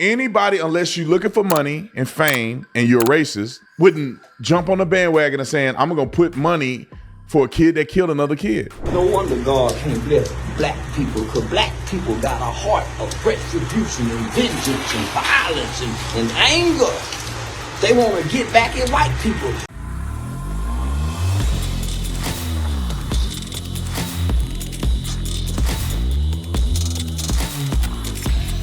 Anybody, unless you're looking for money and fame and you're a racist, wouldn't jump on the bandwagon and saying, I'm going to put money for a kid that killed another kid. No wonder God can't bless black people, because black people got a heart of retribution and vengeance and violence and anger. They want to get back at white people.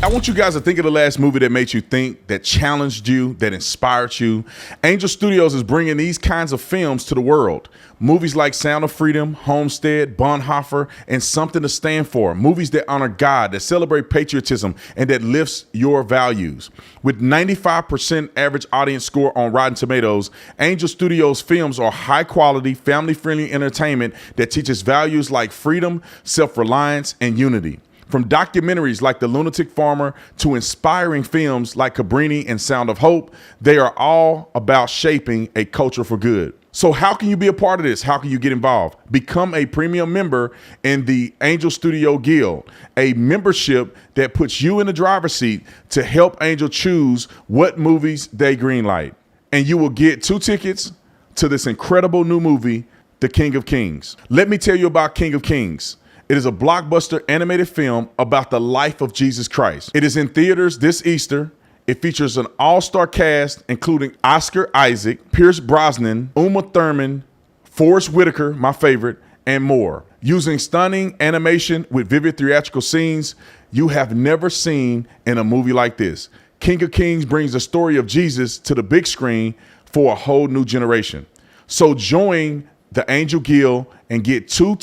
I want you guys to think of the last movie that made you think, that challenged you, that inspired you. Angel Studios is bringing these kinds of films to the world. Movies like Sound of Freedom, Homestead, Bonhoeffer, and Something to Stand For. Movies that honor God, that celebrate patriotism, and that lifts your values. With 95% average audience score on Rotten Tomatoes, Angel Studios films are high-quality, family-friendly entertainment that teaches values like freedom, self-reliance, and unity. From documentaries like The Lunatic Farmer to inspiring films like Cabrini and Sound of Hope, they are all about shaping a culture for good. So how can you be a part of this? How can you get involved? Become a premium member in the Angel Studio Guild, a membership that puts you in the driver's seat to help Angel choose what movies they greenlight. And you will get 2 tickets to this incredible new movie, The King of Kings. Let me tell you about King of Kings. It is a blockbuster animated film about the life of Jesus Christ. It is in theaters this Easter. It features an all-star cast, including Oscar Isaac, Pierce Brosnan, Uma Thurman, Forrest Whitaker, my favorite, and more. Using stunning animation with vivid theatrical scenes you have never seen in a movie like this. King of Kings brings the story of Jesus to the big screen for a whole new generation. So join the Angel Guild and get 2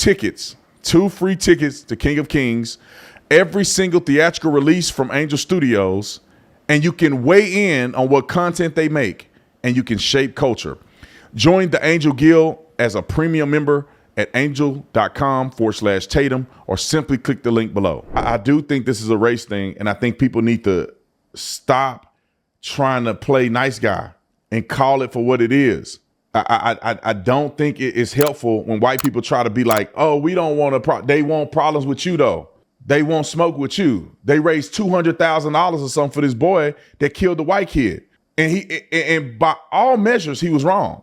free tickets to King of Kings, every single theatrical release from Angel Studios, and you can weigh in on what content they make, and you can shape culture. Join the Angel Guild as a premium member at angel.com/Tatum, or simply click the link below. I do think this is a race thing, and I think people need to stop trying to play nice guy and call it for what it is. I don't think it is helpful when white people try to be like, oh, we don't want to, they want problems with you though. They won't smoke with you. They raised $200,000 or something for this boy that killed the white kid. And by all measures, he was wrong.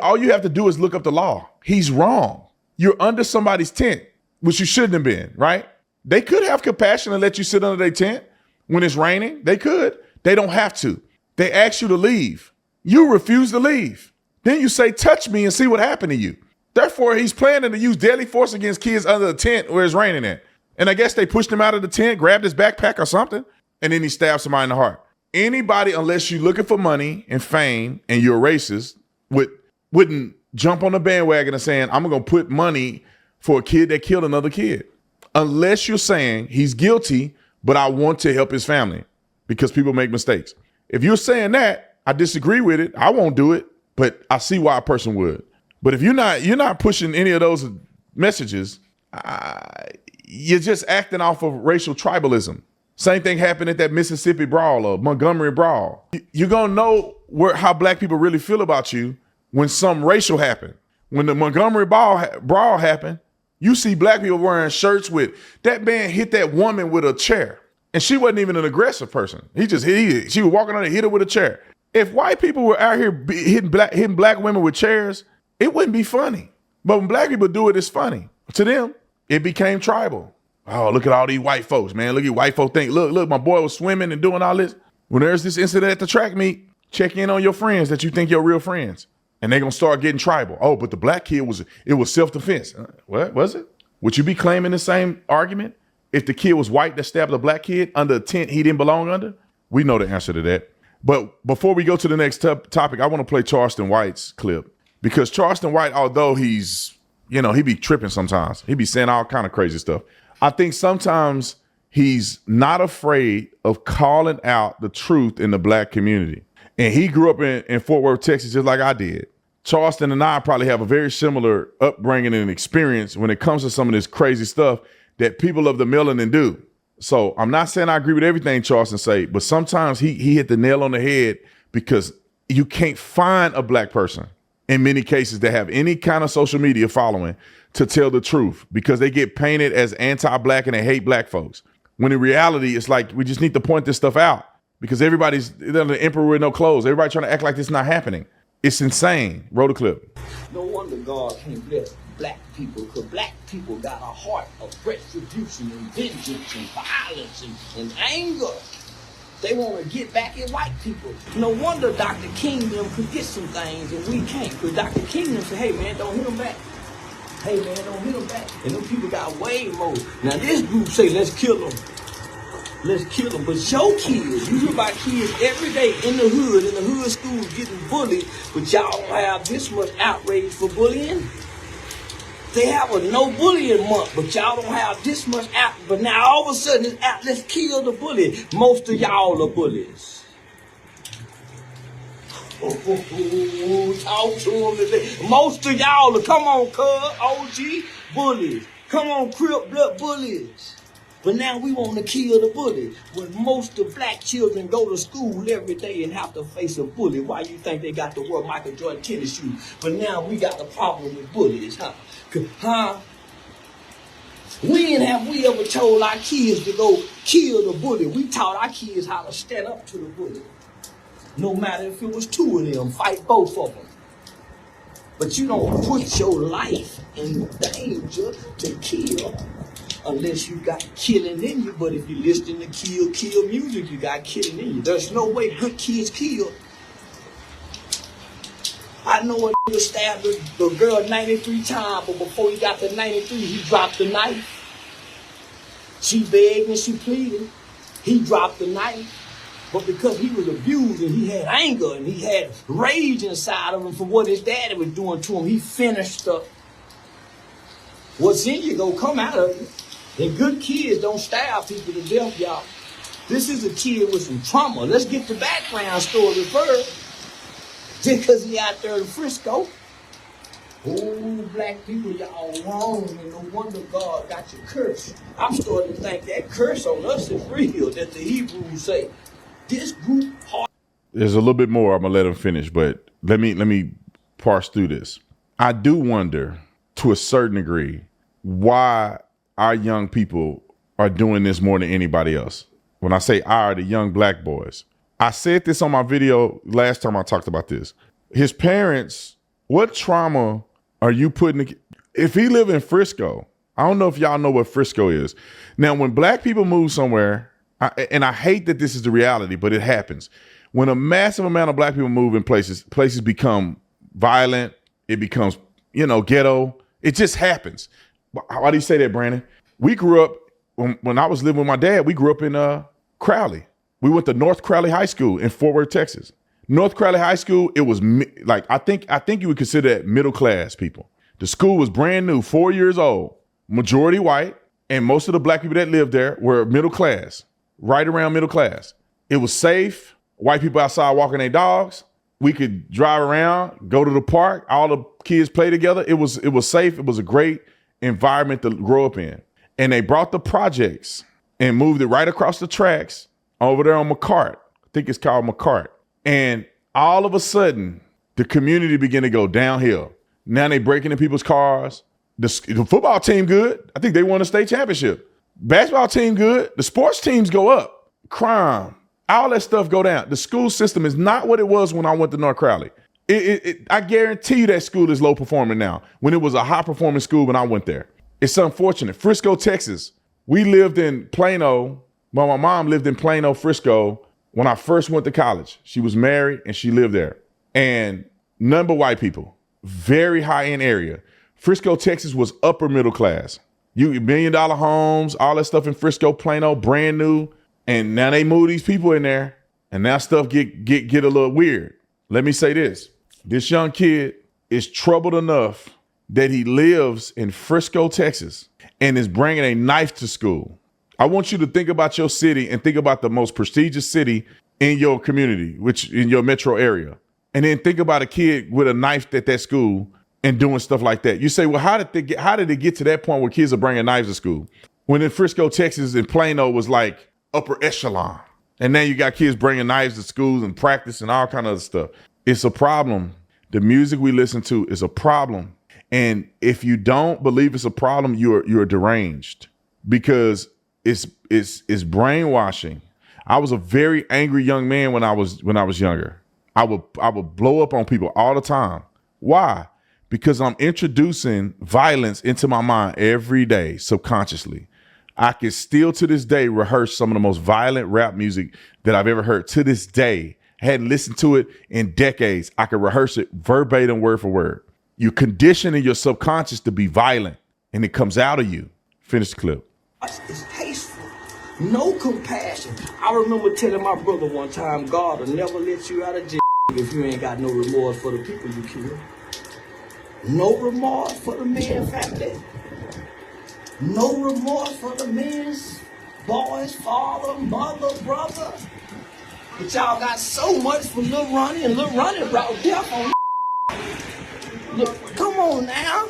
All you have to do is look up the law. He's wrong. You're under somebody's tent, which you shouldn't have been, right? They could have compassion and let you sit under their tent when it's raining. They could. They don't have to. They ask you to leave. You refuse to leave. Then you say, touch me and see what happened to you. Therefore, he's planning to use deadly force against kids under the tent where it's raining at. And I guess they pushed him out of the tent, grabbed his backpack or something, and then he stabbed somebody in the heart. Anybody, unless you're looking for money and fame and you're a racist, wouldn't jump on the bandwagon and saying, I'm going to put money for a kid that killed another kid. Unless you're saying he's guilty, but I want to help his family, because people make mistakes. If you're saying that, I disagree with it. I won't do it. But I see why a person would. But if you're not pushing any of those messages, you're just acting off of racial tribalism. Same thing happened at that Mississippi brawl or Montgomery brawl. You're gonna know how black people really feel about you when some racial happened. When the Montgomery brawl happened, you see black people wearing shirts with, that man hit that woman with a chair, and she wasn't even an aggressive person. She was walking on and hit her with a chair. If white people were out here hitting black women with chairs, it wouldn't be funny. But when black people do it, it's funny. To them, it became tribal. Oh, look at all these white folks, man. Look at white folks think, look, my boy was swimming and doing all this. When there's this incident at the track meet, check in on your friends that you think your real friends. And they're going to start getting tribal. Oh, but the black kid was self-defense. What was it? Would you be claiming the same argument if the kid was white that stabbed a black kid under a tent he didn't belong under? We know the answer to that. But before we go to the next topic, I want to play Charleston White's clip, because Charleston White, although he's, he be tripping sometimes. He be saying all kind of crazy stuff. I think sometimes he's not afraid of calling out the truth in the black community. And he grew up in Fort Worth, Texas, just like I did. Charleston and I probably have a very similar upbringing and experience when it comes to some of this crazy stuff that people of the melanin do. So I'm not saying I agree with everything Charleston say, but sometimes he hit the nail on the head, because you can't find a black person in many cases that have any kind of social media following to tell the truth, because they get painted as anti-black and they hate black folks. When in reality, it's like, we just need to point this stuff out. because they're the emperor with no clothes. Everybody trying to act like this not happening. It's insane. Roll the clip. No wonder God can't bless black people, because black people got a heart of retribution and vengeance and violence and anger. They want to get back at white people. No wonder Dr. King them could get some things and we can't. Because Dr. King them say, hey man, don't hit them back. Hey man, don't hit them back. And them people got way more. Now this group say, let's kill them. Let's kill them. But your kids, you hear about kids every day in the hood schools getting bullied, but y'all don't have this much outrage for bullying. They have a no bullying month, but y'all don't have this much out. But now all of a sudden it's out, let's kill the bully. Most of y'all are bullies. Talk to them today. Most of y'all are, come on, cuz, OG, bullies. Come on, Crip Blood bullies. But now we want to kill the bully. When most of black children go to school every day and have to face a bully, why you think they got to wear Michael Jordan tennis shoes? But now we got the problem with bullies, huh? When have we ever told our kids to go kill the bully? We taught our kids how to stand up to the bully. No matter if it was two of them, fight both of them. But you don't put your life in danger to kill unless you got killing in you. But if you listen to kill music, you got killing in you. There's no way good kids kill. I know a nigga stabbed the girl 93 times, but before he got to 93, he dropped the knife. She begged and she pleaded. He dropped the knife. But because he was abused and he had anger and he had rage inside of him for what his daddy was doing to him, he finished up. What's in you gonna come out of you. And good kids don't stab people to death, y'all. This is a kid with some trauma. Let's get the background story first. Just because he out there in Frisco. Oh, black people, y'all wrong, and no wonder God got you cursed. I'm starting to think that curse on us is real, that the Hebrews say. This group hard. There's a little bit more. I'm gonna let him finish, but let me parse through this. I do wonder, to a certain degree, why our young people are doing this more than anybody else. When I say our, the young black boys. I said this on my video last time I talked about this. His parents, what trauma are you putting? If he live in Frisco, I don't know if y'all know what Frisco is. Now, when black people move somewhere, and I hate that this is the reality, but it happens. When a massive amount of black people move in places become violent. It becomes, ghetto. It just happens. Why do you say that, Brandon? We grew up, when I was living with my dad, we grew up in Crowley. We went to North Crowley High School in Fort Worth, Texas. North Crowley High School, it was like, I think you would consider that middle class people. The school was brand new, 4 years old, majority white, and most of the black people that lived there were middle class, right around middle class. It was safe. White people outside walking their dogs. We could drive around, go to the park. All the kids play together. It was safe. It was a great environment to grow up in. And they brought the projects and moved it right across the tracks over there on McCart. I think it's called McCart. And all of a sudden, the community began to go downhill. Now they breaking in people's cars. The football team good. I think they won a state championship. Basketball team good. The sports teams go up. Crime. All that stuff go down. The school system is not what it was when I went to North Crowley. I guarantee you that school is low performing now, when it was a high performing school when I went there. It's unfortunate. Frisco, Texas. We lived in Plano. Well, my mom lived in Plano, Frisco when I first went to college. She was married and she lived there. And none but white people. Very high-end area. Frisco, Texas was upper middle class. $1 million homes, all that stuff in Frisco, Plano, brand new. And now they move these people in there, and now stuff get a little weird. Let me say this. This young kid is troubled enough that he lives in Frisco, Texas, and is bringing a knife to school. I want you to think about your city and think about the most prestigious city in your community, which in your metro area. And then think about a kid with a knife at that school and doing stuff like that. You say, well, how did it get to that point where kids are bringing knives to school? When in Frisco, Texas, and Plano was like upper echelon. And now you got kids bringing knives to schools and practice and all kind of other stuff. It's a problem. The music we listen to is a problem. And if you don't believe it's a problem, you're deranged, because it's brainwashing. I was a very angry young man when I was younger. I would blow up on people all the time. Why? Because I'm introducing violence into my mind every day subconsciously. I can still to this day rehearse some of the most violent rap music that I've ever heard to this day. Hadn't listened to it in decades. I can rehearse it verbatim, word for word. You're conditioning your subconscious to be violent and it comes out of you. Finish the clip. It's tasteful. No compassion. I remember telling my brother one time, God will never let you out of jail if you ain't got no remorse for the people you killed. No remorse for the man's family. No remorse for the man's boy's father, mother, brother. But y'all got so much for Lil Ronnie, and Lil Ronnie brought death on. Look, come on now.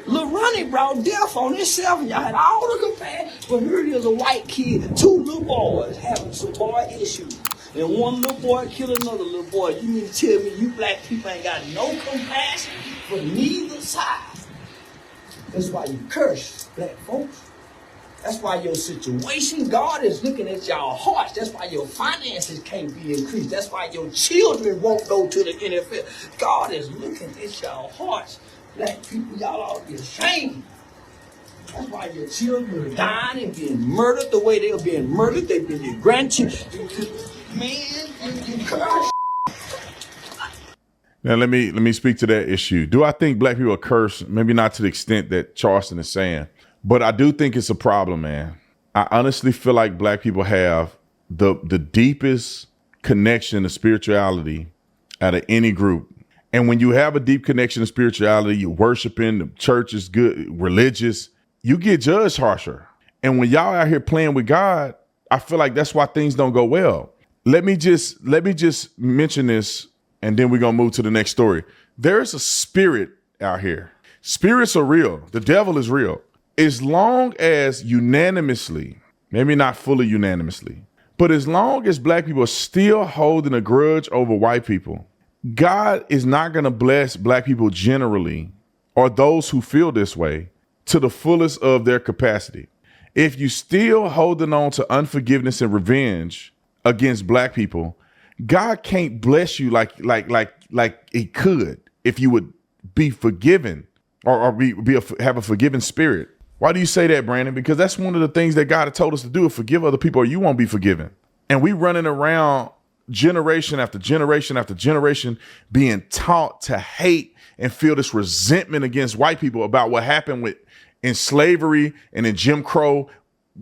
Lil Ronnie brought death on himself, and y'all had all the compassion. But here it is, a white kid, two little boys having some boy issues. And one little boy killed another little boy. You mean to tell me you black people ain't got no compassion for neither side? That's why you curse, black folks. That's why your situation, God is looking at y'all hearts. That's why your finances can't be increased. That's why your children won't go to the NFL. God is looking at y'all hearts. Black people, y'all ought to be ashamed. That's why your children are dying and being murdered the way they're being murdered. They've been your grandchildren. Man, you curse. Now let me speak to that issue. Do I think black people are cursed? Maybe not to the extent that Charleston is saying, but I do think it's a problem, man. I honestly feel like black people have the deepest connection to spirituality out of any group. And when you have a deep connection to spirituality, you're worshiping, the church is good, religious, you get judged harsher. And when y'all out here playing with God, I feel like that's why things don't go well. Let me just mention this, and then we're going to move to the next story. There is a spirit out here. Spirits are real. The devil is real. As long as unanimously, maybe not fully unanimously, but as long as black people are still holding a grudge over white people, God is not going to bless black people generally, or those who feel this way, to the fullest of their capacity. If you still holding on to unforgiveness and revenge against black people, God can't bless you like he could if you would be forgiven or have a forgiving spirit. Why do you say that, Brandon? Because that's one of the things that God had told us to do, is forgive other people or you won't be forgiven. And we running around generation after generation after generation being taught to hate and feel this resentment against white people about what happened in slavery and in Jim Crow,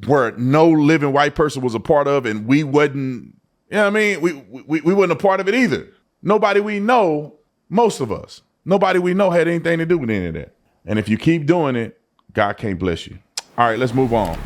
where no living white person was a part of, and we wasn't, you know what I mean? We wasn't a part of it either. Nobody we know, most of us, nobody we know had anything to do with any of that. And if you keep doing it, God can't bless you. All right, let's move on.